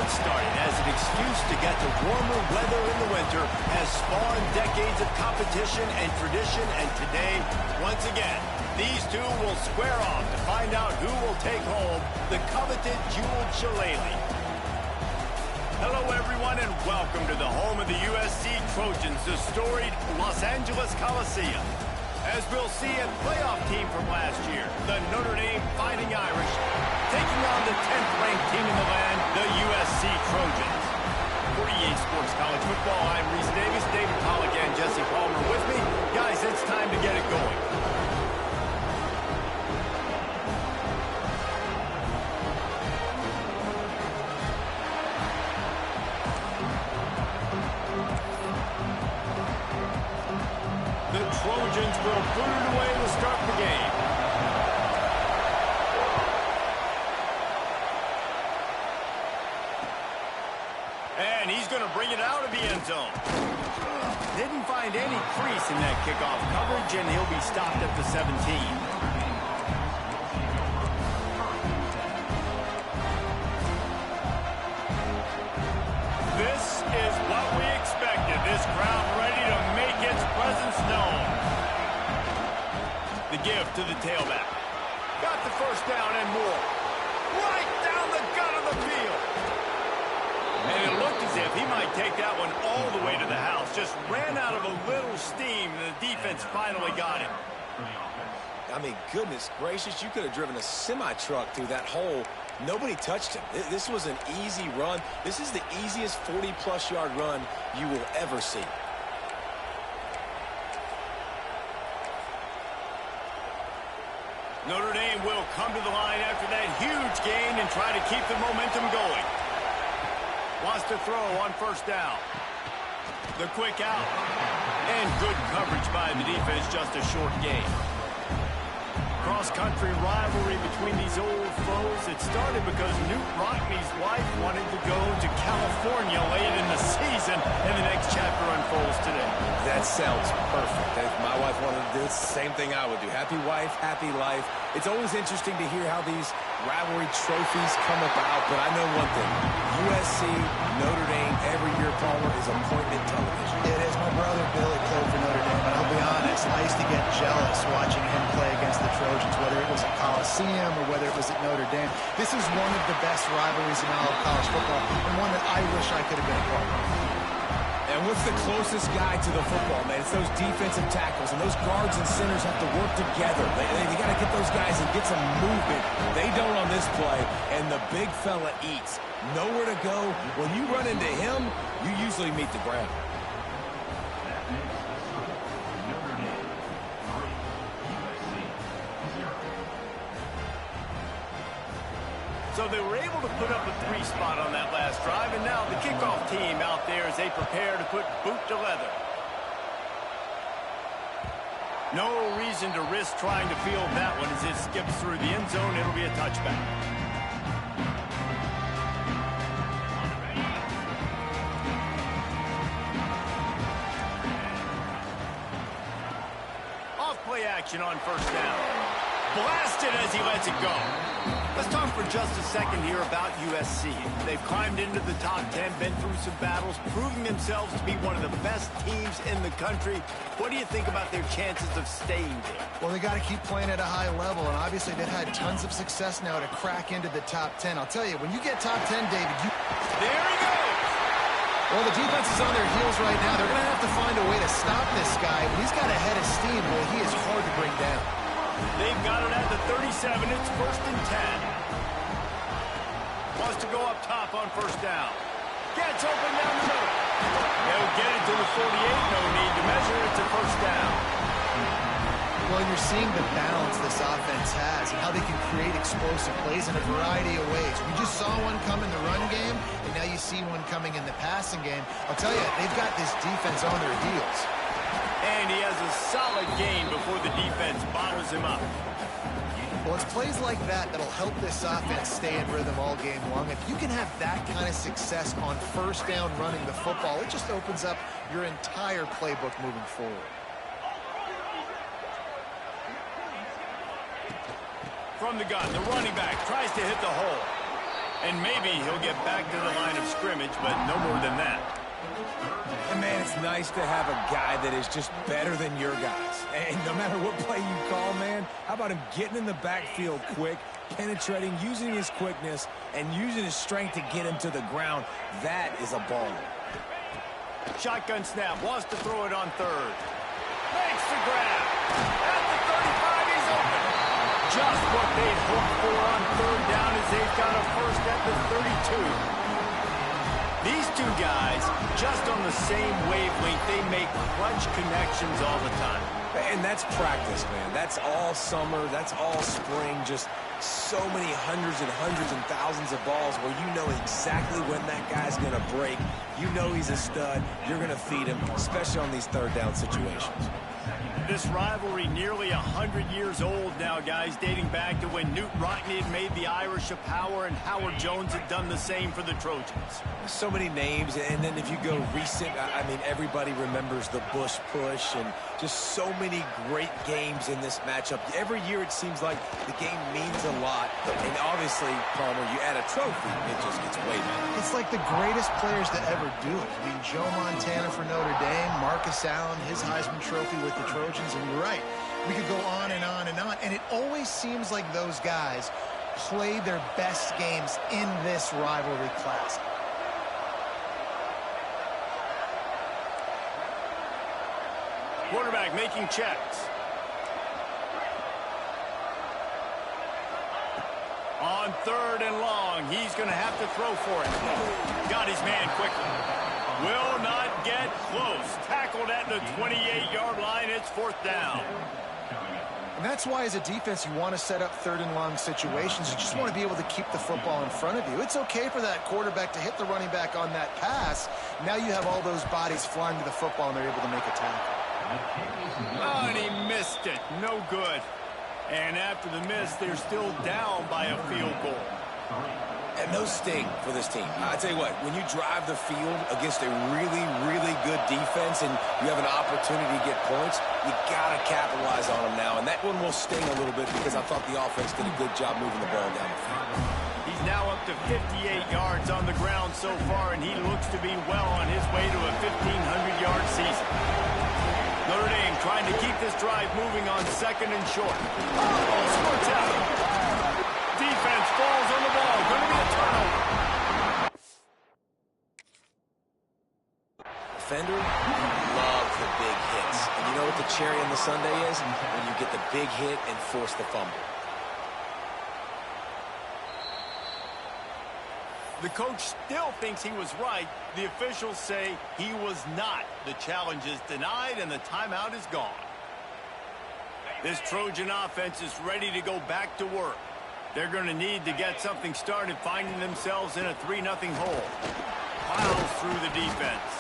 started as an excuse to get to warmer weather in the winter has spawned decades of competition and tradition, and today, once again, these two will square off to find out who will take home the coveted jeweled shillelagh. Hello, everyone, and welcome to the home of the USC Trojans, the storied Los Angeles Coliseum. As we'll see, a playoff team from last year, the Notre Dame Fighting Irish, taking on the 10th-ranked team in the land, the USC Trojans. For EA Sports College Football, I'm Reese Davis, David Pollack, and Jesse Palmer with me. Guys, it's time to get it going. The Trojans will put it away to start the game. And he's going to bring it out of the end zone. Didn't find any crease in that kickoff coverage, and he'll be stopped at the 17. This is what we expected. This crowd ready to make its presence known. The give to the tailback. Got the first down and more. Right down the gut of the field. And it looked as if he might take that one all the way to the house. Just ran out of a little steam, and the defense finally got him. I mean, goodness gracious, you could have driven a semi-truck through that hole. Nobody touched him. This was an easy run. This is the easiest 40-plus yard run you will ever see. Notre Dame will come to the line after that huge gain and try to keep the momentum going. Wants to throw on first down. The quick out. And good coverage by the defense, just a short gain. Cross-country rivalry between these old foes. It started because Newt Rockne's wife wanted to go to California late in the season, and the next chapter unfolds today. That sounds perfect. If my wife wanted to do it, same thing I would do. Happy wife, happy life. It's always interesting to hear how these rivalry trophies come about, but I know one thing. USC, Notre Dame, every year, Palmer, is appointment television. It is. My brother Billy played for Notre Dame, and I'll be honest, I used to get jealous watching him play against the Trojans, whether it was at Coliseum or whether it was at Notre Dame. This is one of the best rivalries in all of college football, and one that I wish I could have been a part of. And what's the closest guy to the football, man? It's those defensive tackles, and those guards and centers have to work together. They got to get those guys and get some movement. They don't on this play, and the big fella eats. Nowhere to go. When you run into him, you usually meet the ground. So they were able to put up a 3 spot on that last drive, and now the kickoff team out there as they prepare to put boot to leather. No reason to risk trying to field that one as it skips through the end zone. It'll be a touchback. Off play action on first down. Blasted as he lets it go. Let's talk for just a second here about USC. They've climbed into the top 10, been through some battles, proving themselves to be one of the best teams in the country. What do you think about their chances of staying there? Well, they got to keep playing at a high level, and obviously they've had tons of success now to crack into the top 10. I'll tell you, when you get top 10, David, you... There he goes! Well, the defense is on their heels right now. They're going to have to find a way to stop this guy. When he's got a head of steam, well, he is hard to bring down. They've got it at the 37. It's 1st and 10. Wants to go up top on first down. Gets open down the middle. They'll get it to the 48. No need to measure. It's a first down. Well, you're seeing the balance this offense has and how they can create explosive plays in a variety of ways. We just saw one come in the run game, and now you see one coming in the passing game. I'll tell you, they've got this defense on their heels. And he has a solid gain before the defense bottles him up. Well, it's plays like that that'll help this offense stay in rhythm all game long. If you can have that kind of success on first down running the football, it just opens up your entire playbook moving forward. From the gun, the running back tries to hit the hole. And maybe he'll get back to the line of scrimmage, but no more than that. And, man, it's nice to have a guy that is just better than your guys. And no matter what play you call, man, how about him getting in the backfield quick, penetrating, using his quickness, and using his strength to get him to the ground? That is a baller. Shotgun snap, wants to throw it on third. Makes the grab. At the 35, he's open. Just what they'd hoped for on third down as they've got a first at the 32. These two guys, just on the same wavelength, they make clutch connections all the time. And that's practice, man. That's all summer. That's all spring. Just so many hundreds and thousands of balls where you know exactly when that guy's going to break. You know he's a stud. You're going to feed him, especially on these third down situations. This rivalry nearly 100 years old now, guys, dating back to when Knute Rockne had made the Irish a power and Howard Jones had done the same for the Trojans. So many names, and then if you go recent, I mean, everybody remembers the Bush push and just so many great games in this matchup. Every year it seems like the game means a lot, and obviously, Palmer, you add a trophy, it just gets way better. It's like the greatest players to ever do it. I mean, Joe Montana for Notre Dame, Marcus Allen, his Heisman Trophy with the Trojans. And you're right, we could go on and on and on, and it always seems like those guys play their best games in this rivalry classic. Quarterback making checks. On third and long, he's going to have to throw for it. Got his man quickly. Will not get close. Tackled at the 28-yard line. It's fourth down. And that's why, as a defense, you want to set up third and long situations. You just want to be able to keep the football in front of you. It's okay for that quarterback to hit the running back on that pass. Now you have all those bodies flying to the football, and they're able to make a tackle. Oh, and he missed it. No good. And after the miss, they're still down by a field goal. And those sting for this team. I tell you what, when you drive the field against a really, really good defense and you have an opportunity to get points, you got to capitalize on them now. And that one will sting a little bit because I thought the offense did a good job moving the ball down the field. He's now up to 58 yards on the ground so far, and he looks to be well on his way to a 1,500-yard season. Notre Dame trying to keep this drive moving on second and short. Ball squirts out. Defense falls on the ball. Going to be a turnover. Defender loves the big hits. And you know what the cherry on the sundae is? When you get the big hit and force the fumble. The coach still thinks he was right. The officials say he was not. The challenge is denied and the timeout is gone. This Trojan offense is ready to go back to work. They're going to need to get something started, finding themselves in a 3-0 hole. Piles through the defense.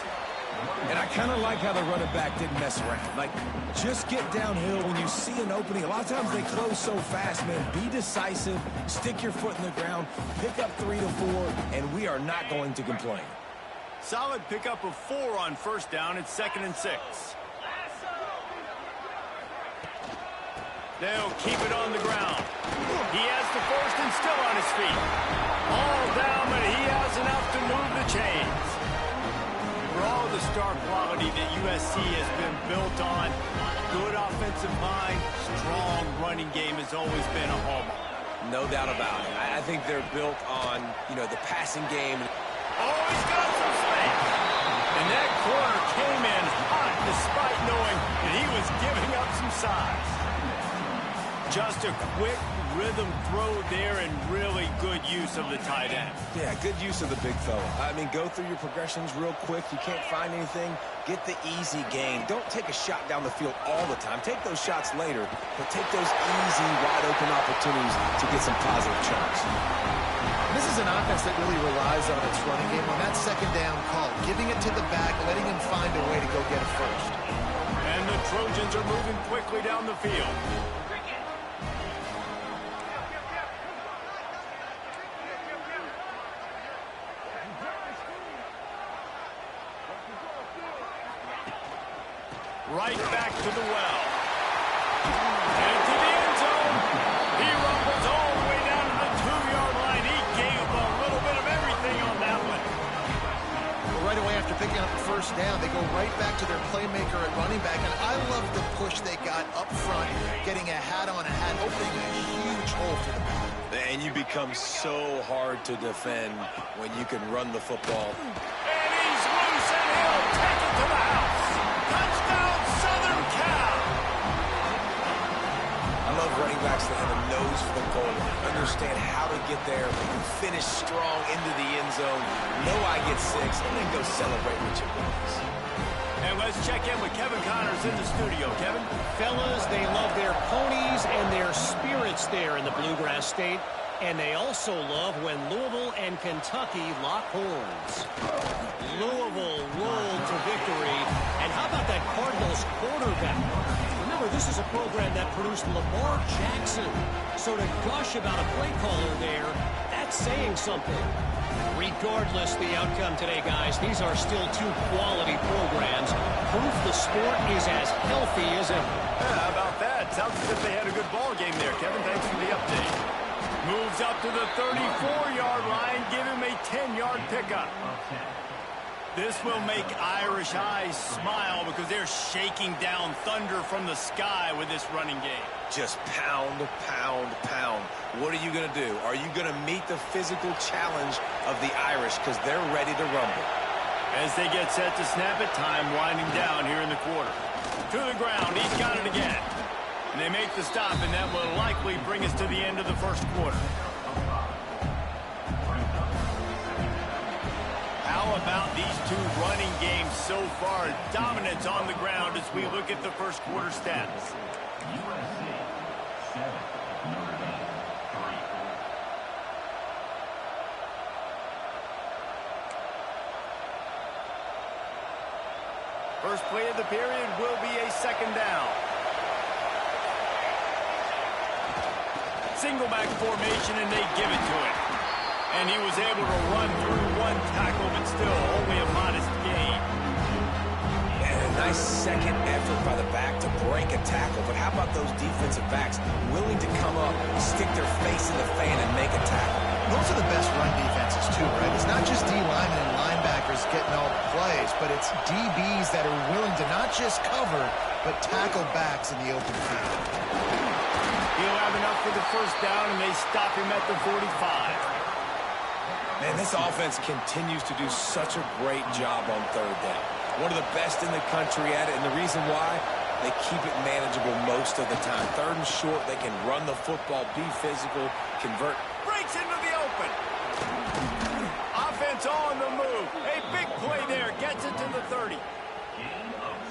And I kind of like how the running back didn't mess around. Like, just get downhill when you see an opening. A lot of times they close so fast, man. Be decisive, stick your foot in the ground, pick up 3 to 4, and we are not going to complain. Solid pickup of 4 on first down. It's 2nd and 6. They'll keep it on the ground. He has the first and still on his feet. All down, but he has enough to move the chains. For all the star quality that USC has been built on, good offensive line, strong running game has always been a hallmark. No doubt about it. I think they're built on, the passing game. Oh, he's got some space. And that corner came in hot despite knowing that he was giving up some size. Just a quick rhythm throw there and really good use of the tight end. Yeah, good use of the big fella. I mean, go through your progressions real quick. You can't find anything. Get the easy gain. Don't take a shot down the field all the time. Take those shots later, but take those easy, wide-open opportunities to get some positive chunks. This is an offense that really relies on its running game on that second down call, giving it to the back, letting him find a way to go get a first. And the Trojans are moving quickly down the field. Right back to the well. And to the end zone. He rumbles all the way down to the 2-yard line. He gave a little picking up a first down. They go right back to their playmaker at running back, and I love the push they got up front, getting a hat-on-a-hat, opening a huge hole for the back. And you become so hard to defend when you can run the football. And he's loose, and he'll take it to the house. Touchdown, Southern Cal! I love running backs that have a nose for the goal line, understand how to get there, finish strong into the end zone, know I get 6, and then go celebrate with your boys. And let's check in with Kevin Connors in the studio. Kevin? Fellas, they love their ponies and their spirits there in the Bluegrass State. And they also love when Louisville and Kentucky lock horns. Louisville rolled to victory. And how about that Cardinals quarterback? Remember, this is a program that produced Lamar Jackson. So to gush about a play caller there, that's saying something. Regardless the outcome today, guys, these are still 2 quality programs. Proof the sport is as healthy as ever. Yeah, how about that? Sounds as if they had a good ball game there, Kevin. Thanks for the update. Moves up to the 34-yard line. Give him a 10-yard pickup. This will make Irish eyes smile because they're shaking down thunder from the sky with this running game. Just pound, pound, pound. What are you going to do? Are you going to meet the physical challenge of the Irish because they're ready to rumble? As they get set to snap it, time winding down here in the quarter. To the ground, he's got it again. And they make the stop, and that will likely bring us to the end of the first quarter. How about these 2 running games so far? Dominance on the ground as we look at the first quarter stats. USC 7, Notre Dame 3. First play of the period will be a second down. Single back formation, and they give it to him. And he was able to run through 1 tackle, but still only a modest gain. And a nice second effort by the back to break a tackle. But how about those defensive backs willing to come up, stick their face in the fan, and make a tackle? Those are the best run defenses, too, right? It's not just D linemen and linebackers getting all the plays, but it's DBs that are willing to not just cover, but tackle backs in the open field. He'll have enough for the first down, and they stop him at the 45. Man, this offense continues to do such a great job on 3rd down. One of the best in the country at it, and the reason why, they keep it manageable most of the time. 3rd and short, they can run the football, be physical, convert. Breaks into the open. Offense on the move. A big play there. Gets it to the 30.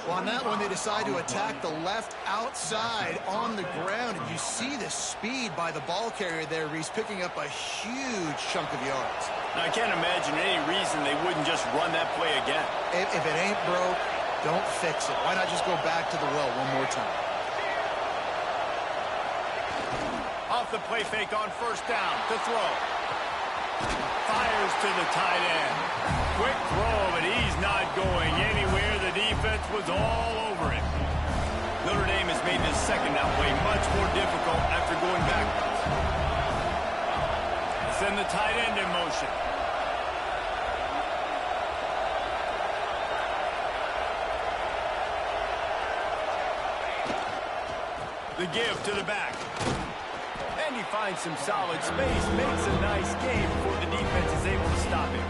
Well, on that one, they decide to attack the left outside on the ground, and you see the speed by the ball carrier there. He's picking up a huge chunk of yards. I can't imagine any reason they wouldn't just run that play again. If it ain't broke, don't fix it. Why not just go back to the well one more time? Off the play fake on first down to throw. Fires to the tight end. Quick throw, but he's not going anywhere. The defense was all over him. Notre Dame has made this second down play much more difficult after going backwards. Send the tight end in motion. The give to the back. And he finds some solid space, makes a nice game before the defense is able to stop him.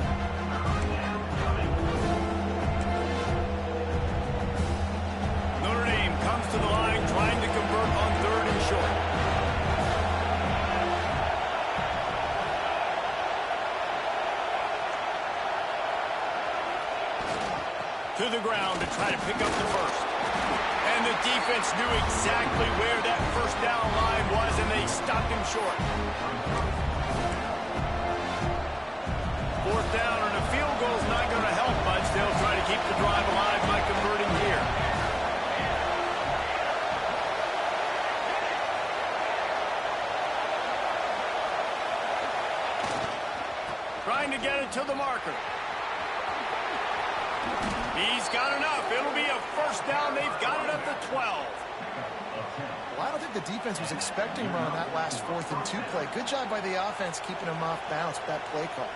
Notre Dame comes to the line trying to convert on 3rd and short. To the ground to try to pick up the first. And the defense knew exactly where that first down line was, and they stopped him short. 4th down, and a field goal is not going to help much. They'll try to keep the drive alive by converting here. Trying to get it to the marker. He's got enough. It'll be a first down. They've got it at the 12. Well, I don't think the defense was expecting him on that last 4th and 2 play. Good job by the offense keeping him off balance with that play call.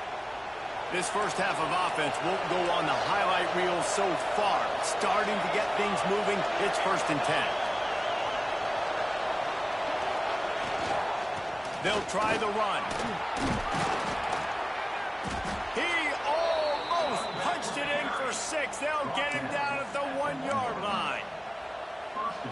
This first half of offense won't go on the highlight reel so far. Starting to get things moving. It's 1st and 10. They'll try the run. He almost punched it in for 6. They'll get him down at the 1-yard line.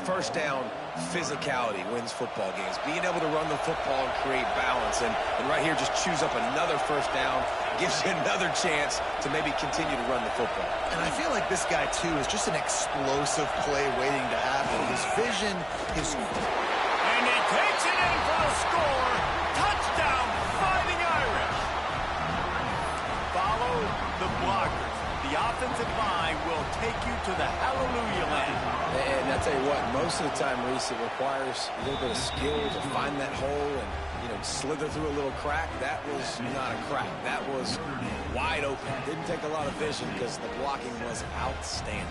First down, physicality wins football games. Being able to run the football and create balance. And right here, just choose up another first down. Gives you another chance to maybe continue to run the football. And I feel like this guy, too, is just an explosive play waiting to happen. His vision, his... And he takes it in for the score. Touchdown, Fighting Irish. Follow the blockers. The offensive line will take you to the hallelujah land. And I tell you what, most of the time, Reese, it requires a little bit of skill to find that hole and, slither through a little crack. That was not a crack. That was wide open. Didn't take a lot of vision because the blocking was outstanding.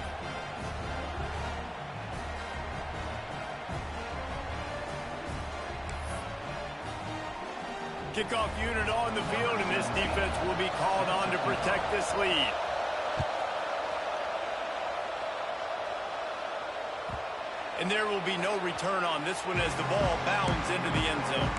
Kickoff unit on the field, and this defense will be called on to protect this lead. And there will be no return on this one as the ball bounds into the end zone.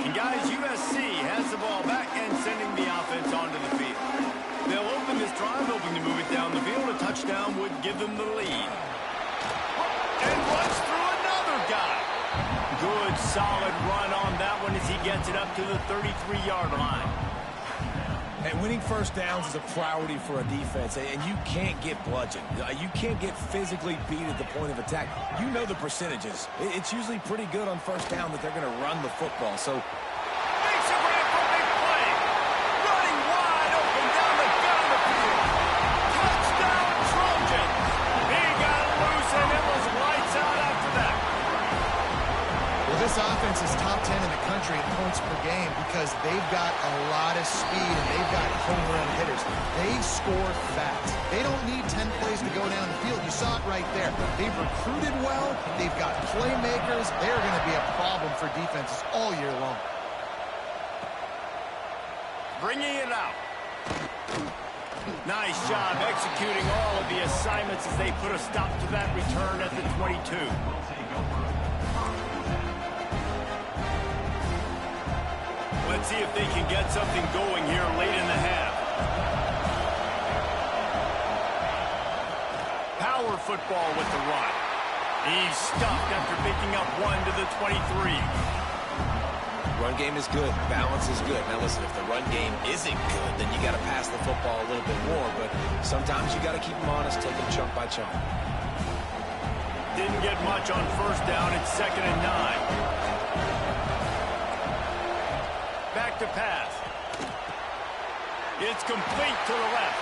And guys, USC has the ball back and sending the offense onto the field. They'll open this drive, hoping to move it down the field. A touchdown would give them the lead. And runs through another guy. Good, solid run on that one as he gets it up to the 33-yard line. And winning first downs is a priority for a defense, and you can't get bludgeoned. You can't get physically beat at the point of attack. You know the percentages. It's usually pretty good on first down that they're going to run the football. So makes a grab for a big play. Running wide open down the gut of the field. Touchdown, Trojans. He got loose, and it was lights out after that. Well, this offense is top 10 in the country in points per game because they've got a lot of speed and they've got home run hitters. They score fast. They don't need 10 plays to go down the field. You saw it right there. They've recruited well. They've got playmakers. They're going to be a problem for defenses all year long. Bringing it out. Nice job executing all of the assignments as they put a stop to that return at the 22. Let's see if they can get something going here late in the half. Power football with the run. He's stuffed after picking up 1 to the 23. run game is good. Balance is good. Now, listen, if the run game isn't good, then you got to pass the football a little bit more. But sometimes you got to keep them honest, take them chunk by chunk. Didn't get much on first down. It's 2nd and 9. Back to pass. It's complete to the left.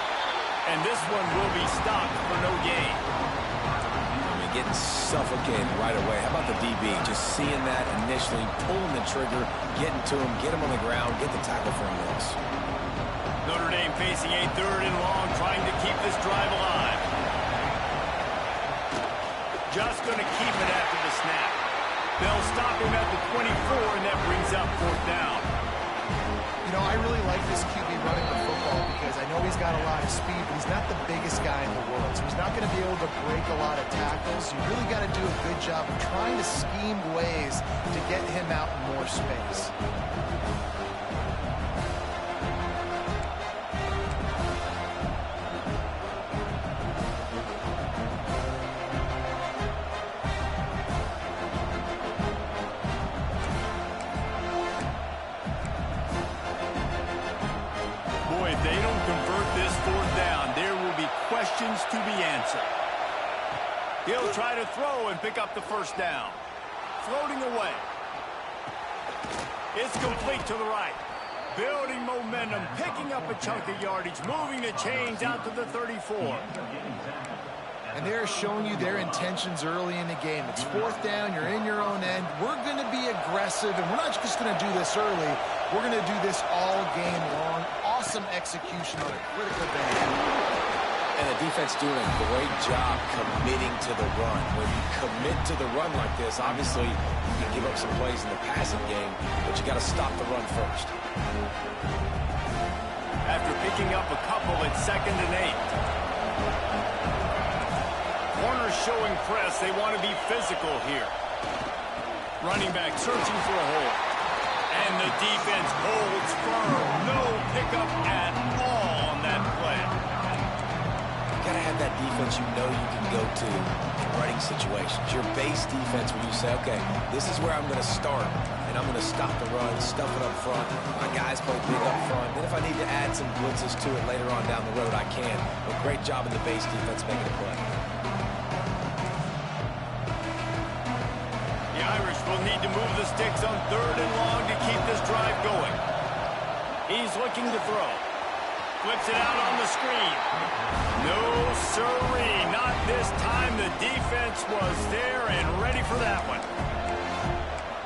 And this one will be stopped for no gain. Getting suffocated right away. How about the DB? Just seeing that initially, pulling the trigger, getting to him, get him on the ground, get the tackle for a loss. Notre Dame facing a 3rd and long, trying to keep this drive alive. Just going to keep it after the snap. They'll stop him at the 24, and that brings up 4th down. You know, I really like this QB running the football because I know he's got a lot of speed, but he's not the biggest guy in the world. So he's not going to be able to break a lot of tackles. You really got to do a good job of trying to scheme ways to get him out in more space. If they don't convert this 4th down, there will be questions to be answered. He'll try to throw and pick up the 1st down. Floating away. It's complete to the right. Building momentum, picking up a chunk of yardage, moving the chains out to the 34. And they're showing you their intentions early in the game. It's 4th down, you're in your own end. We're going to be aggressive, and we're not just going to do this early. We're going to do this all game long. awesome execution on a critical bang. And the defense doing a great job committing to the run. When you commit to the run like this, obviously you can give up some plays in the passing game, but you got to stop the run first. After picking up a couple at 2nd and 8. Corners showing press. They want to be physical here. Running back searching for a hole. And the defense holds firm. No pickup at all on that play. You got to have that defense you know you can go to in running situations. Your base defense where you say, okay, this is where I'm going to start, and I'm going to stop the run, stuff it up front. My guys play big up front. Then if I need to add some blitzes to it later on down the road, I can. But great job in the base defense making a play. The Irish will need to move the sticks on 3rd and long to keep this drive going. He's looking to throw. Flips it out on the screen. No, sirree. Not this time. The defense was there and ready for that one.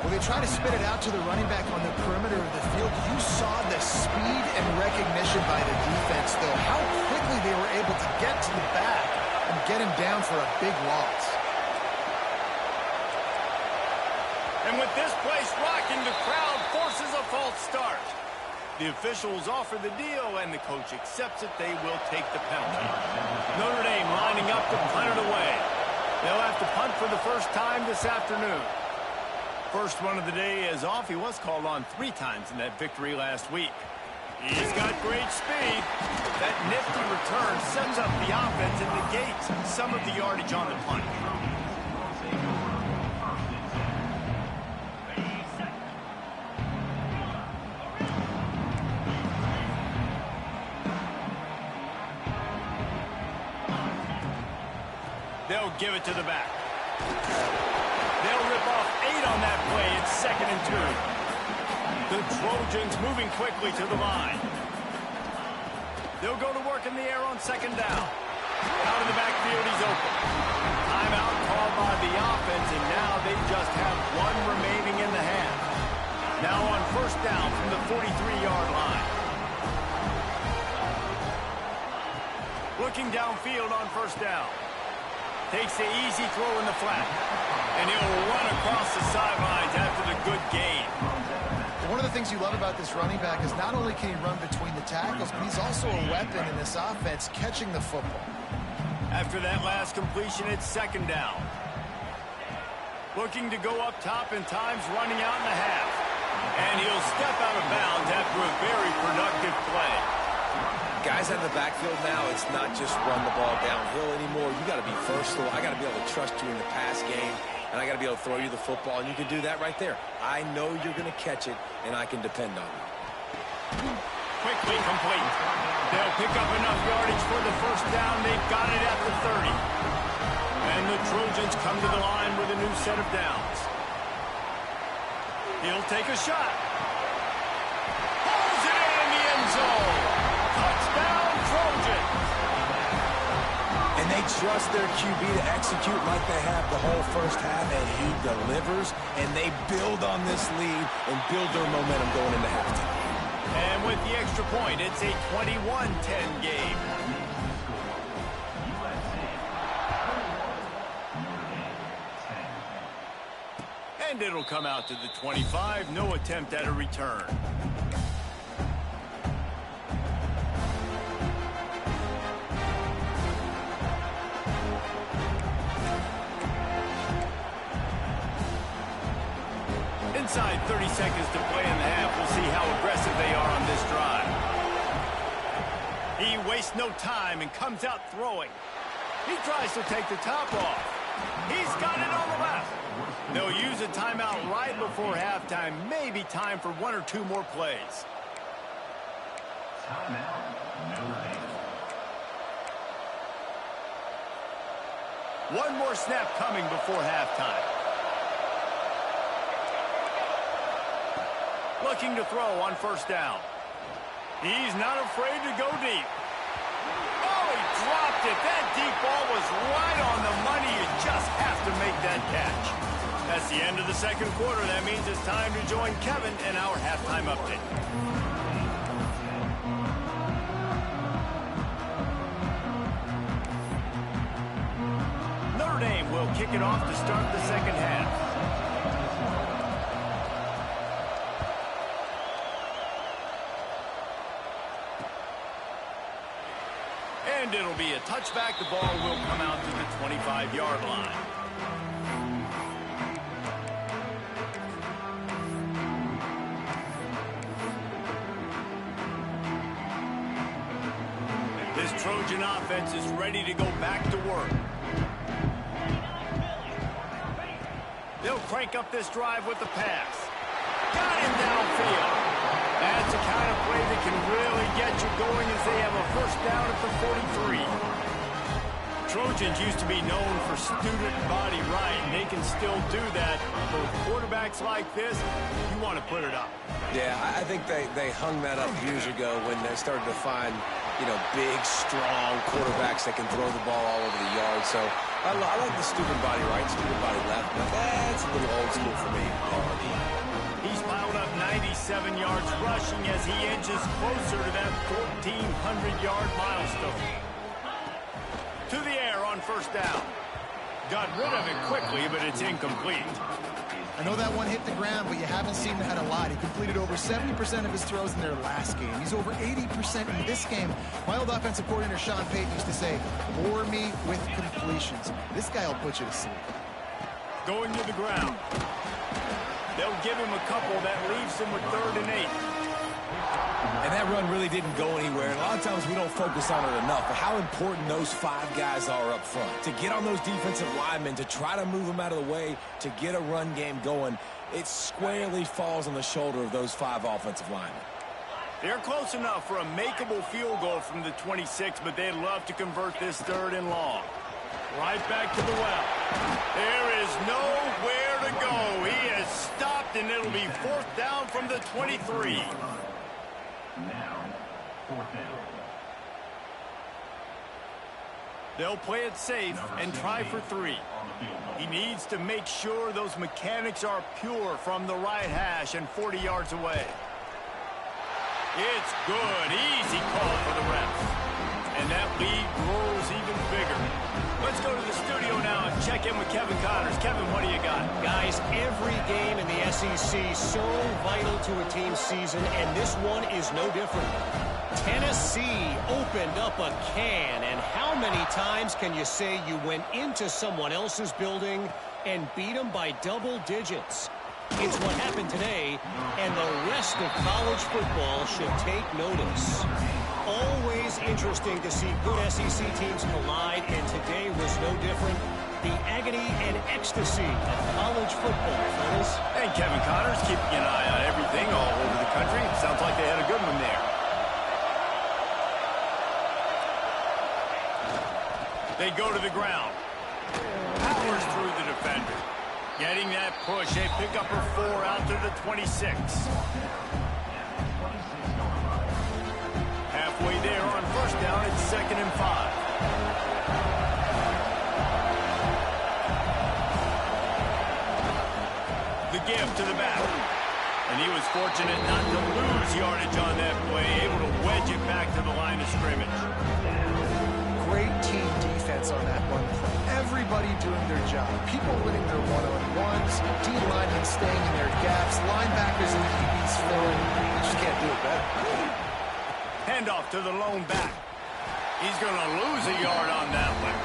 Well, they try to spit it out to the running back on the perimeter of the field. You saw the speed and recognition by the defense, though. How quickly they were able to get to the back and get him down for a big loss. And with this place rocking, the crowd forces a false start. The officials offer the deal, and the coach accepts it. They will take the penalty. Notre Dame lining up to punt it away. They'll have to punt for the first time this afternoon. First one of the day is off. He was called on 3 times in that victory last week. He's got great speed. That nifty return sets up the offense and negates some of the yardage on the punt. They'll give it to the back. They'll rip off 8 on that play. It's 2nd and 2. The Trojans moving quickly to the line. They'll go to work in the air on 2nd down. Out of the backfield, he's open. Timeout called by the offense, and now they just have 1 remaining in the half. Now on 1st down from the 43-yard line. Looking downfield on 1st down. Takes the easy throw in the flat. And he'll run across the sidelines after the good gain. One of the things you love about this running back is not only can he run between the tackles, but he's also a weapon in this offense catching the football. After that last completion, it's 2nd down. Looking to go up top, and time's running out in the half. And he'll step out of bounds after a very productive play. Guys out of the backfield now, it's not just run the ball downhill anymore. You got to be versatile. I got to be able to trust you in the pass game, and I got to be able to throw you the football, and you can do that right there. I know you're going to catch it, and I can depend on you. Quickly complete. They'll pick up enough yardage for the 1st down. They've got it at the 30. And the Trojans come to the line with a new set of downs. He'll take a shot. Pulls it in the end zone. Touchdown, Trojans. And they trust their QB to execute like they have the whole 1st half, and he delivers, and they build on this lead and build their momentum going into halftime. And with the extra point, it's a 21-10 game. And it'll come out to the 25. No attempt at a return. Inside 30 seconds to play in the half. We'll see how aggressive they are on this drive. He wastes no time and comes out throwing. He tries to take the top off. He's got it on the left. They'll use a timeout right before halftime. Maybe time for 1 or 2 more plays. Timeout, Notre Dame. 1 more snap coming before halftime. Looking to throw on 1st down. He's not afraid to go deep. Oh, he dropped it. That deep ball was right on the money. You just have to make that catch. That's the end of the 2nd quarter. That means it's time to join Kevin in our halftime update. kick it off to start the second half. And it'll be a touchback. The ball will come out to the 25-yard line. This Trojan offense is ready to go back to work. They'll crank up this drive with the pass. Got him downfield. That's the kind of play that can really get you going as they have a first down at the 43. Trojans used to be known for student body right, and they can still do that. But with quarterbacks like this, you want to put it up. Yeah, I think they hung that up years ago when they started to find, you know, big, strong quarterbacks that can throw the ball all over the yard. So I like the student body right, student body left, but that's a little old school for me. He's piled up 97 yards rushing as he inches closer to that 1,400-yard milestone. To the air on first down. Got rid of it quickly, but it's incomplete. I know that one hit the ground, but you haven't seen that a lot. He completed over 70% of his throws in their last game. He's over 80% in this game. My old offensive coordinator, Sean Payton, used to say, bore me with completions. This guy will put you to sleep. Going to the ground. They'll give him a couple. That leaves him with 3rd and 8. And that run really didn't go anywhere. And a lot of times we don't focus on it enough. But how important those 5 guys are up front. To get on those defensive linemen, to try to move them out of the way, to get a run game going, it squarely falls on the shoulder of those 5 offensive linemen. They're close enough for a makeable field goal from the 26, but they'd love to convert this 3rd and long. Right back to the well. There is nowhere to go. He has stopped, and it'll be 4th down from the 23. Now, 4th down. They'll play it safe and try for 3. He needs to make sure those mechanics are pure from the right hash and 40 yards away. It's good. Easy call for the refs. And that lead grows even bigger. Let's go to the studio now and check in with Kevin Connors. Kevin, what do you got? Guys, every game in the SEC so vital to a team's season, and this one is no different. Tennessee opened up a can, and how many times can you say you went into someone else's building and beat them by double digits? It's what happened today, and the rest of college football should take notice. Always interesting to see good SEC teams collide, and today was no different. The agony and ecstasy of college football, fellas. And Kevin Connors keeping an eye on everything all over the country. Sounds like they had a good one there. They go to the ground. Powers through the defender. Getting that push. They pick up her 4 out to the 26. Halfway there on first down. It's 2nd and 5. The give to the back. And he was fortunate not to lose yardage on that play. Able to wedge it back to the line of scrimmage. Great team defense on that one play. Everybody doing their job. People winning their one-on-ones. D-linemen staying in their gaps. Linebackers and DBs filling. You just can't do it better. Handoff to the lone back. He's going to lose a yard on that one.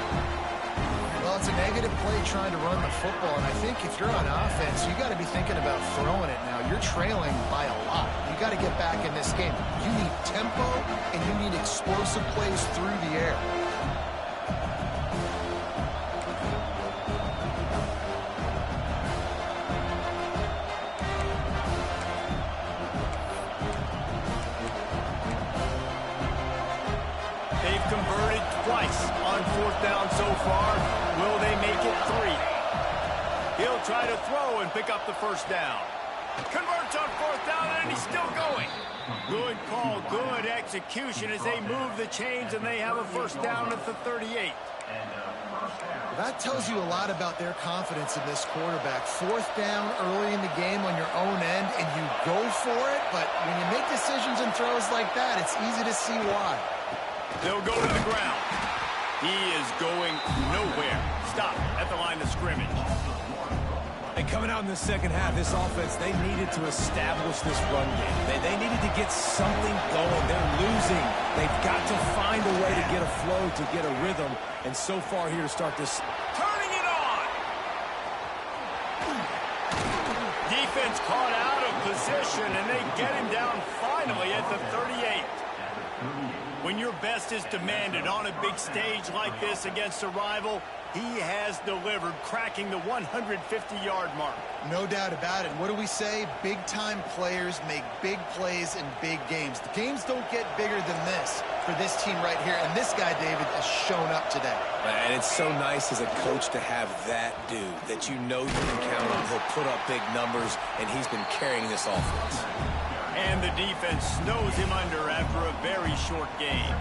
Well, it's a negative play trying to run the football, and I think if you're on offense, you got to be thinking about throwing it now. You're trailing by a lot. You got to get back in this game. You need tempo, and you need explosive plays through the air. They've converted twice on 4th down so far. Will they make it 3? He'll try to throw and pick up the first down. Converts on 4th down, and he's still going. Good call, good execution as they move the chains, and they have a first down at the 38. That tells you a lot about their confidence in this quarterback. 4th down early in the game on your own end, and you go for it, but when you make decisions and throws like that, it's easy to see why. They'll go to the ground. He is going nowhere. Stop at the line of scrimmage. And coming out in the second half, this offense, they needed to establish this run game. They needed to get something going. They're losing. They've got to find a way to get a flow, to get a rhythm. And so far here to start this. Turning it on. Defense caught out of position, and they get him down finally at the 38. When your best is demanded on a big stage like this against a rival, he has delivered, cracking the 150-yard mark. No doubt about it. What do we say? Big-time players make big plays in big games. The games don't get bigger than this for this team right here, and this guy, David, has shown up today. And it's so nice as a coach to have that dude that you know you can count on. He'll put up big numbers, and he's been carrying this offense. And the defense snows him under after a very short game.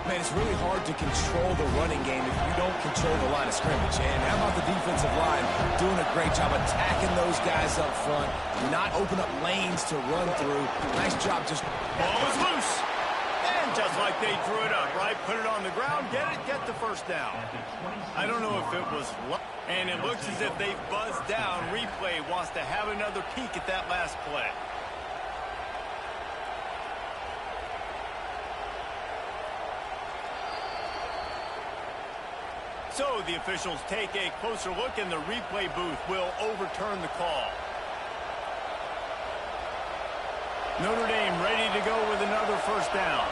Man, it's really hard to control the running game if you don't control the line of scrimmage. And how about the defensive line doing a great job attacking those guys up front, not open up lanes to run through. Nice job just... Ball is loose. And just like they threw it up, right? Put it on the ground, get the first down. I don't know if it was... And it looks as if they've buzzed down. Replay wants to have another peek at that last play. So the officials take a closer look, and the replay booth will overturn the call. Notre Dame ready to go with another first down.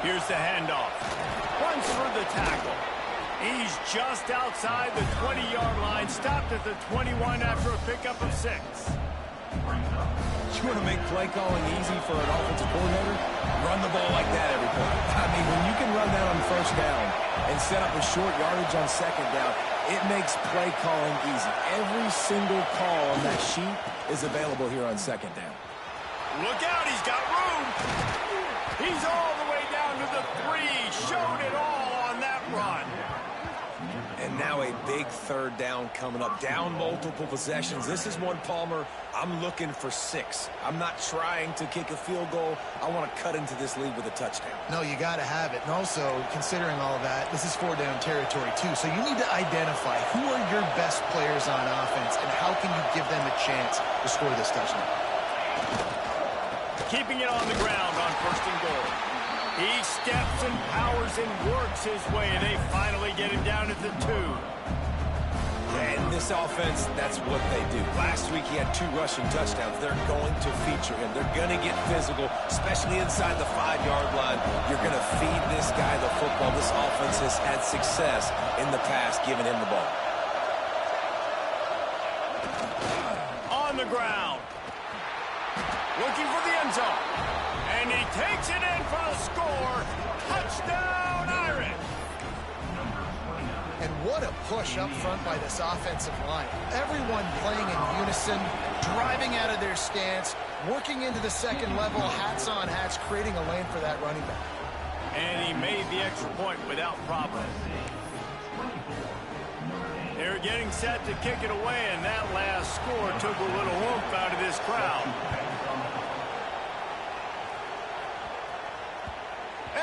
Here's the handoff. Runs for the tackle. He's just outside the 20-yard line, stopped at the 21 after a pickup of 6. You want to make play calling easy for an offensive coordinator? Run the ball like that every play. I mean, when you can run that on first down and set up a short yardage on second down, it makes play calling easy. Every single call on that sheet is available here on second down. Look out, he's got room. He's all the way down to the 3. Showed it all on that run. And now a big third down coming up. Down multiple possessions. This is one, Palmer, I'm looking for 6. I'm not trying to kick a field goal. I want to cut into this lead with a touchdown. No, you got to have it. And also, considering all of that, this is 4-down territory, too. So you need to identify who are your best players on offense and how can you give them a chance to score this touchdown. Keeping it on the ground on first and goal. He steps and powers and works his way. They finally get him down at the 2. And this offense, that's what they do. Last week, he had 2 rushing touchdowns. They're going to feature him. They're going to get physical, especially inside the 5-yard line. You're going to feed this guy the football. This offense has had success in the past giving him the ball. On the ground. Looking for the end zone. And he takes it in for the score. Touchdown, Irish. And what a push up front by this offensive line. Everyone playing in unison, driving out of their stance, working into the second level, hats on hats, creating a lane for that running back. And he made the extra point without problem. They're getting set to kick it away, and that last score took a little oomph out of this crowd.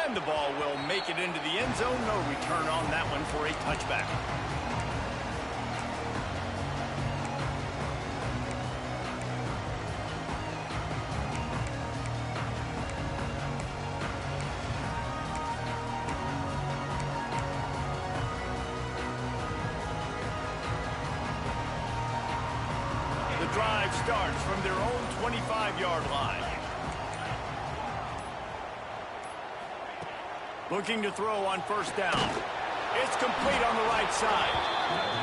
And the ball will make it into the end zone. No return on that one for a touchback. The drive starts from their own 25-yard line. Looking to throw on first down. It's complete on the right side.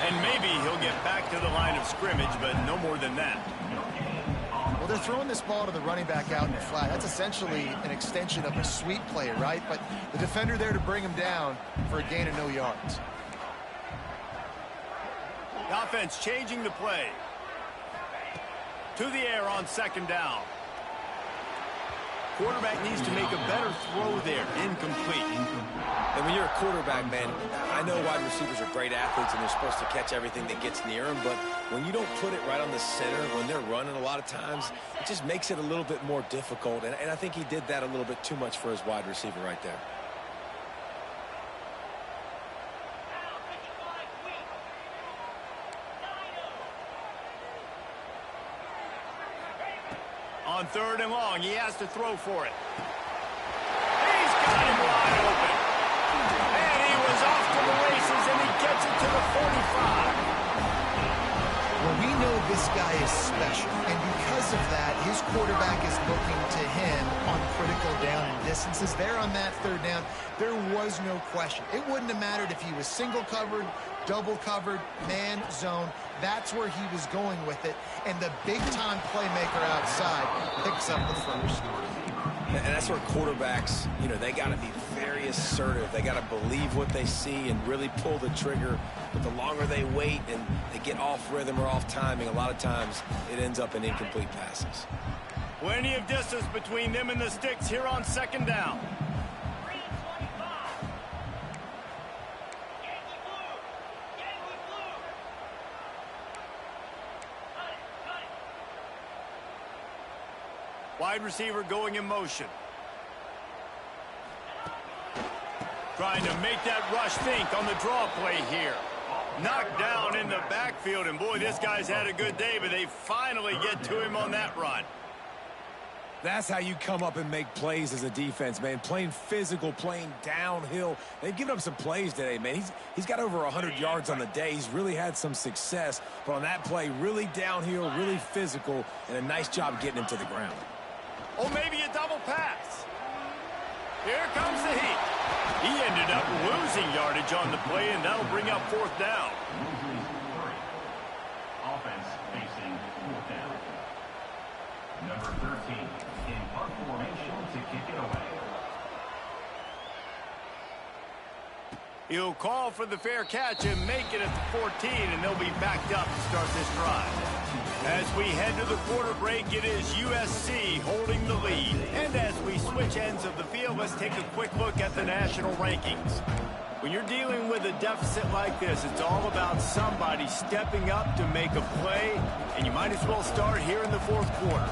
And maybe he'll get back to the line of scrimmage, but no more than that. Well, they're throwing this ball to the running back out in the flat. That's essentially an extension of a sweep play, right? But the defender there to bring him down for a gain of no yards. The offense changing the play. To the air on second down. Quarterback needs to make a better throw there. Incomplete. And when you're a quarterback, man, I know wide receivers are great athletes and they're supposed to catch everything that gets near them, but when you don't put it right on the center, when they're running a lot of times, it just makes it a little bit more difficult. And I think he did that a little bit too much for his wide receiver right there. on 3rd and long. He has to throw for it. He's got him wide open. And he was off to the races, and he gets it to the 45. Well, we know this guy is special, and because of that, his quarterback is looking to him on critical down and distances. There on that 3rd down, there was no question. It wouldn't have mattered if he was single covered, double covered, man, zone. That's where he was going with it, and the big-time playmaker outside picks up the first. And that's where quarterbacks, you know, they got to be very assertive. They got to believe what they see and really pull the trigger. But the longer they wait and they get off rhythm or off timing, a lot of times it ends up in incomplete passes. Plenty of distance between them and the sticks here on 2nd down. Wide receiver going in motion. Trying to make that rush think on the draw play here. Knocked down in the backfield, and boy, this guy's had a good day, but they finally get to him on that run. That's how you come up and make plays as a defense, man. Playing physical, playing downhill. They've given up some plays today, man. He's got over 100 yards on the day. He's really had some success. But on that play, really downhill, really physical, and a nice job getting him to the ground. Or maybe a double pass. Here comes the heat. He ended up losing yardage on the play, and that'll bring up 4th down. Loses 3. Offense facing 4th down. Number 13 in punt formation to kick it away. He'll call for the fair catch and make it at the 14, and they'll be backed up to start this drive. As we head to the quarter break, it is USC holding the lead. And as we switch ends of the field, let's take a quick look at the national rankings. When you're dealing with a deficit like this, it's all about somebody stepping up to make a play, and you might as well start here in the 4th quarter.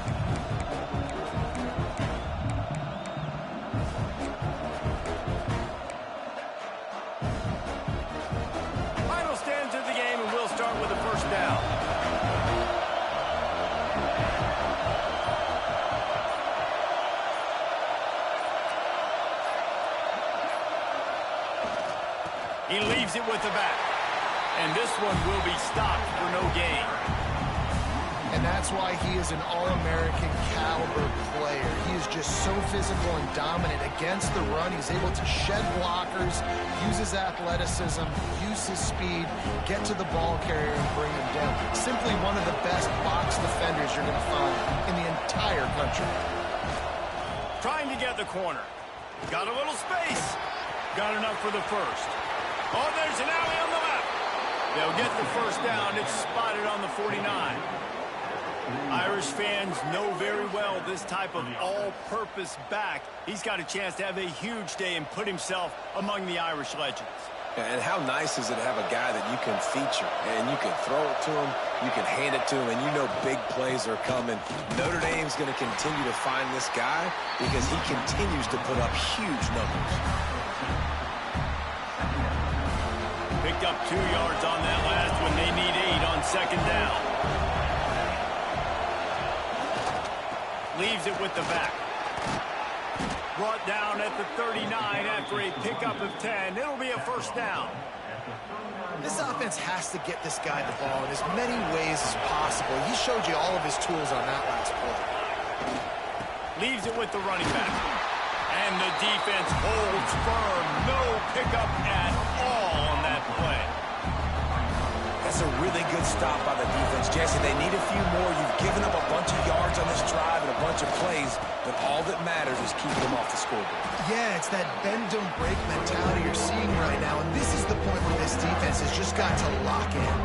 Final stands of the game, and we'll start with the 1st down. He leaves it with the back. And this one will be stopped for no gain. And that's why he is an All-American caliber player. He is just so physical and dominant against the run. He's able to shed blockers, use his athleticism, use his speed, get to the ball carrier and bring him down. Simply one of the best box defenders you're going to find in the entire country. Trying to get the corner. Got a little space. Got enough for the first. Oh, there's an alley on the left. They'll get the 1st down. It's spotted on the 49. Irish fans know very well this type of all-purpose back. He's got a chance to have a huge day and put himself among the Irish legends. And how nice is it to have a guy that you can feature, and you can throw it to him, you can hand it to him, and you know big plays are coming. Notre Dame's going to continue to find this guy because he continues to put up huge numbers. Picked up 2 yards on that last when they need 8 on 2nd down. Leaves it with the back. Brought down at the 39 after a pickup of 10. It'll be a 1st down. This offense has to get this guy the ball in as many ways as possible. He showed you all of his tools on that last play. Leaves it with the running back. And the defense holds firm. No pickup at all on that play. That's a really good stop by the defense, Jesse. They need a few more. You've given up a bunch of yards on this drive and a bunch of plays, but all that matters is keeping them off the scoreboard. Yeah, it's that bend, don't break mentality you're seeing right now, and this is the point where this defense has just got to lock in.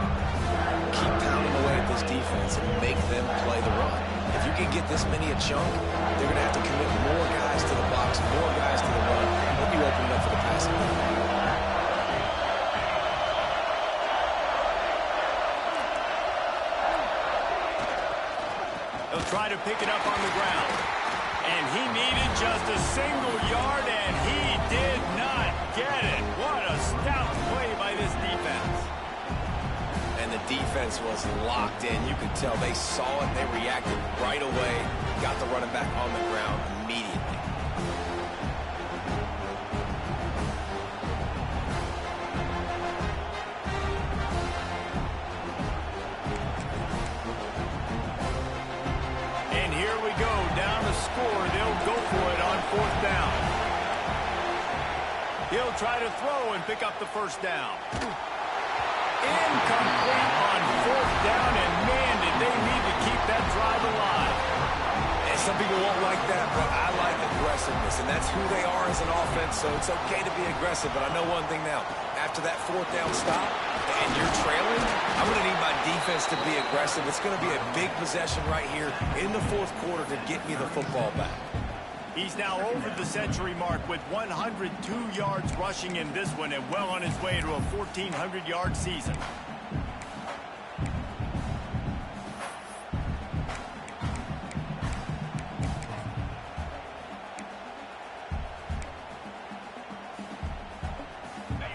Keep pounding away at this defense and make them play the run. If you can get this many a chunk, they're going to have to commit more guys to the box, more guys to the run. They'll be opening up for the passing game. Try to pick it up on the ground. And he needed just a single yard, and he did not get it. What a stout play by this defense. And the defense was locked in. You could tell they saw it. They reacted right away. Got the running back on the ground immediately. And here we go. Down to score. They'll go for it on 4th down. He'll try to throw and pick up the first down. Incomplete on 4th down, and man, did they need to keep that drive alive. And some people won't like that, but I like aggressiveness, and that's who they are as an offense, so it's okay to be aggressive. But I know one thing now. After that 4th down stop and you're trailing, I'm going to need my defense to be aggressive. It's going to be a big possession right here in the 4th quarter to get me the football back. He's now over the century mark with 102 yards rushing in this one and well on his way to a 1,400-yard season.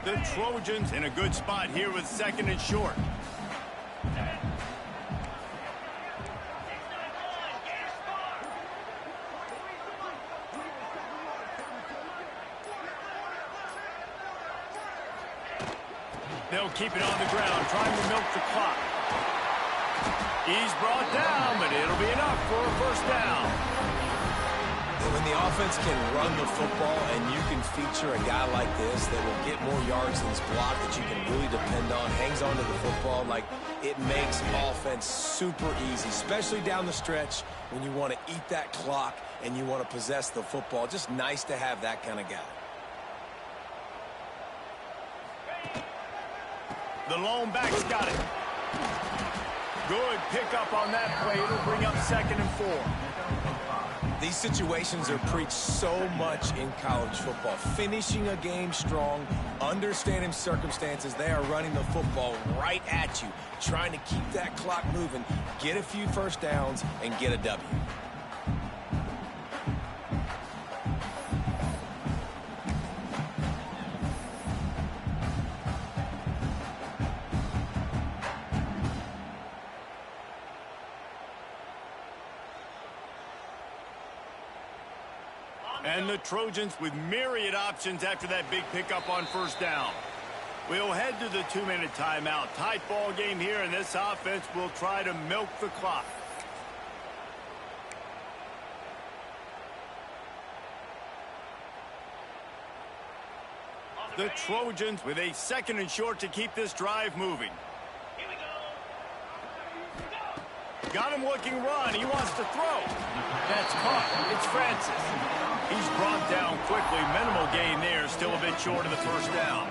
The Trojans in a good spot here with 2nd and short. They'll keep it on the ground, trying to milk the clock. He's brought down, but it'll be enough for a first down. When the offense can run the football and you can feature a guy like this that will get more yards than his block that you can really depend on, hangs on to the football, like it makes offense super easy, especially down the stretch when you want to eat that clock and you want to possess the football. Just nice to have that kind of guy. The lone back's got it. Good pickup on that play. It'll bring up 2nd and 4. These situations are preached so much in college football. Finishing a game strong, understanding circumstances. They are running the football right at you, trying to keep that clock moving, get a few first downs, and get a W. And the Trojans with myriad options after that big pickup on 1st down. We'll head to the 2-minute timeout. Tight ball game here, and this offense will try to milk the clock. The Trojans with a 2nd and short to keep this drive moving. Got him looking run. He wants to throw. That's caught. It's Francis. He's brought down quickly. Minimal gain there. Still a bit short of the first down.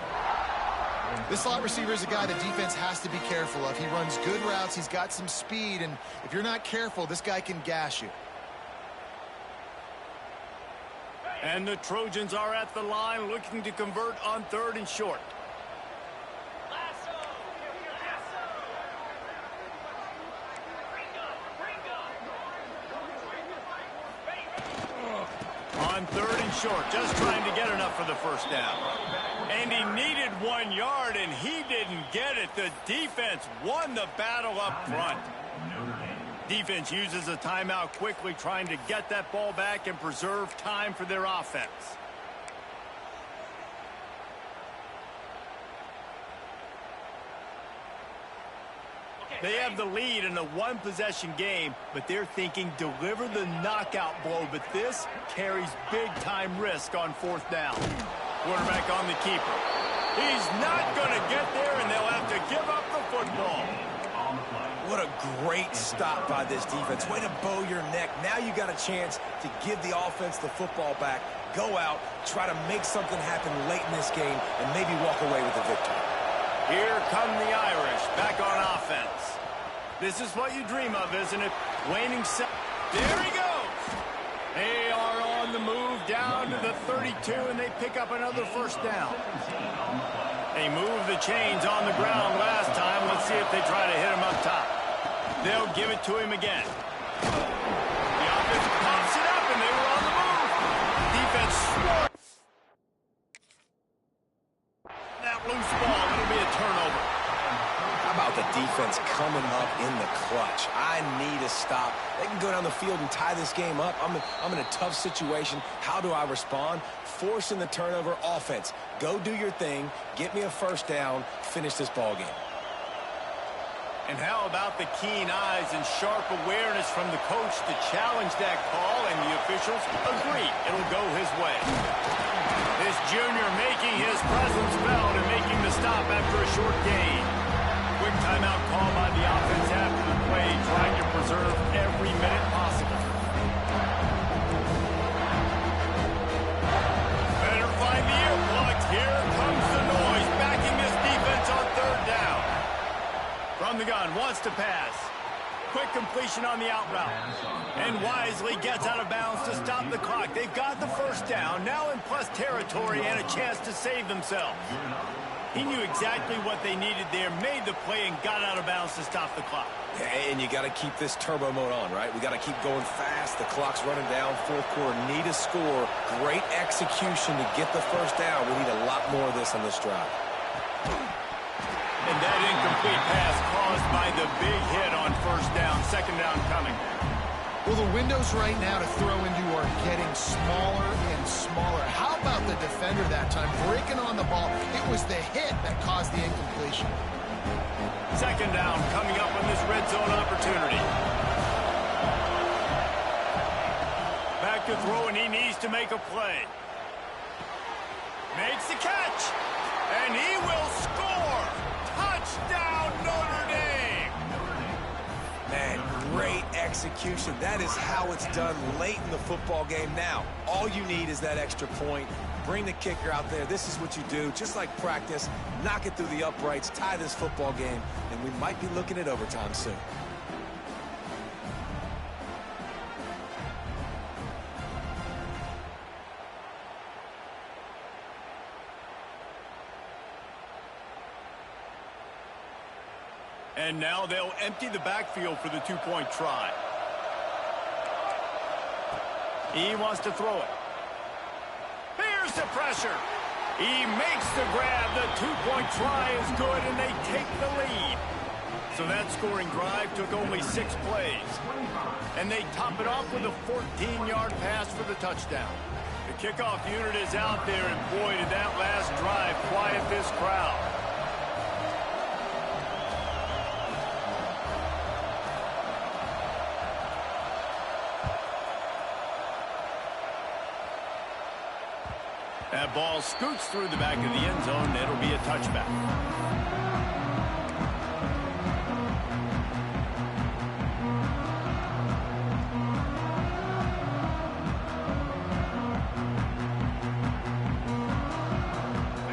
This slot receiver is a guy the defense has to be careful of. He runs good routes. He's got some speed. And if you're not careful, this guy can gash you. And the Trojans are at the line looking to convert on 3rd and short. On 3rd and short, just trying to get enough for the first down. And he needed 1 yard, and he didn't get it. The defense won the battle up front. Defense uses a timeout quickly, trying to get that ball back and preserve time for their offense. They have the lead in a one-possession game, but they're thinking deliver the knockout blow. But this carries big-time risk on 4th down. Quarterback on the keeper. He's not going to get there, and they'll have to give up the football. What a great stop by this defense. Way to bow your neck. Now you got a chance to give the offense the football back, go out, try to make something happen late in this game, and maybe walk away with the victory. Here come the Irish, back on offense. This is what you dream of, isn't it? Waning set. There he goes. They are on the move down to the 32, and they pick up another first down. They moved the chains on the ground last time. Let's see if they try to hit him up top. They'll give it to him again. The offense pops it up, and they were on the move. Defense swore. That loose ball, it'll be a turnover. How about the defense coming up in the clutch? I need a stop. They can go down the field and tie this game up. I'm in a tough situation. How do I respond? Forcing the turnover. Offense, go do your thing. Get me a first down. Finish this ball game. And how about the keen eyes and sharp awareness from the coach to challenge that call, and the officials agree it'll go his way. This junior making his presence felt and making the stop after a short gain. Quick timeout call by the offense after the play, trying to preserve every minute possible. Better find the earplugs. Here comes the noise, backing this defense on third down. From the gun, wants to pass. Quick completion on the out route. And wisely gets out of bounds to stop the clock. They've got the first down, now in plus territory and a chance to save themselves. He knew exactly what they needed there, made the play, and got out of bounds to stop the clock. And you got to keep this turbo mode on, right? We got to keep going fast. The clock's running down. Fourth quarter, need a score. Great execution to get the first down. We need a lot more of this on this drive. And that incomplete pass caused by the big hit on first down. Second down coming. Well, the windows right now to throw into are getting smaller and smaller. How about the defender that time breaking on the ball? It was the hit that caused the incompletion. Second down coming up on this red zone opportunity. Back to throw, and he needs to make a play. Makes the catch, and he will score. Touchdown, Notre Dame! Man, great execution. That is how it's done late in the football game. Now, all you need is that extra point. Bring the kicker out there. This is what you do. Just like practice, knock it through the uprights, tie this football game, and we might be looking at overtime soon. And now they'll empty the backfield for the two-point try. He wants to throw it. Here's the pressure. He makes the grab. The two-point try is good, and they take the lead. So that scoring drive took only 6 plays. And they top it off with a 14-yard pass for the touchdown. The kickoff unit is out there, and boy, did that last drive quiet this crowd. That ball scoots through the back of the end zone. It'll be a touchback.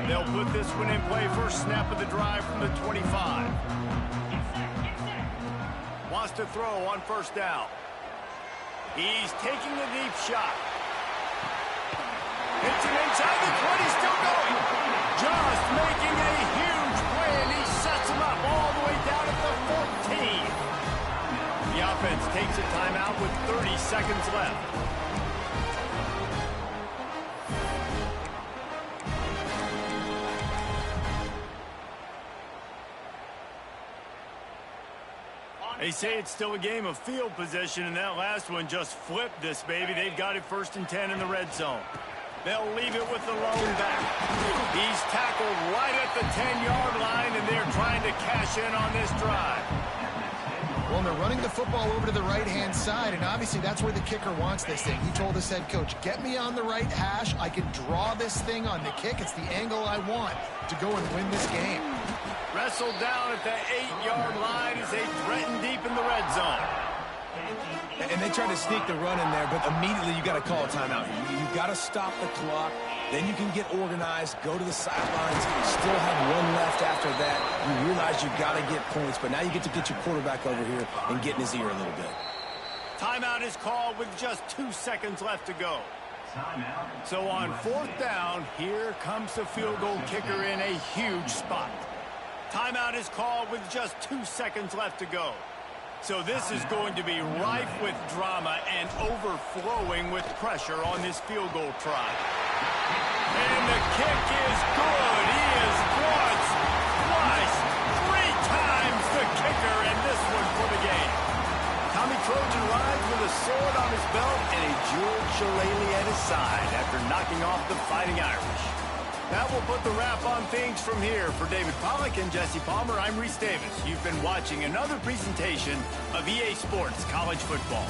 They'll put this one in play. First snap of the drive from the 25. Wants to throw on first down. He's taking the deep shot. Hits it inside the 20, still going. Just making a huge play, and he sets him up all the way down at the 14. The offense takes a timeout with 30 seconds left. They say it's still a game of field position, and that last one just flipped this baby. They've got it 1st and 10 in the red zone. They'll leave it with the lone back. He's tackled right at the 10-yard line, and they're trying to cash in on this drive. Well, they're running the football over to the right-hand side, and obviously that's where the kicker wants this thing. He told his head coach, get me on the right hash. I can draw this thing on the kick. It's the angle I want to go and win this game. Wrestled down at the 8-yard line as they threaten deep in the red zone. And they try to sneak the run in there, but immediately you got to call a timeout. You got to stop the clock. Then you can get organized, go to the sidelines. You still have one left after that. You realize you got to get points, but now you get to get your quarterback over here and get in his ear a little bit. Timeout is called with just 2 seconds left to go. So on 4th down, here comes the field goal kicker in a huge spot. Timeout is called with just 2 seconds left to go. So this is going to be rife with drama and overflowing with pressure on this field goal try. And the kick is good. He is once, twice, 3 times the wrap on things from here. For David Pollack and Jesse Palmer, I'm Reese Davis. You've been watching another presentation of EA Sports College Football.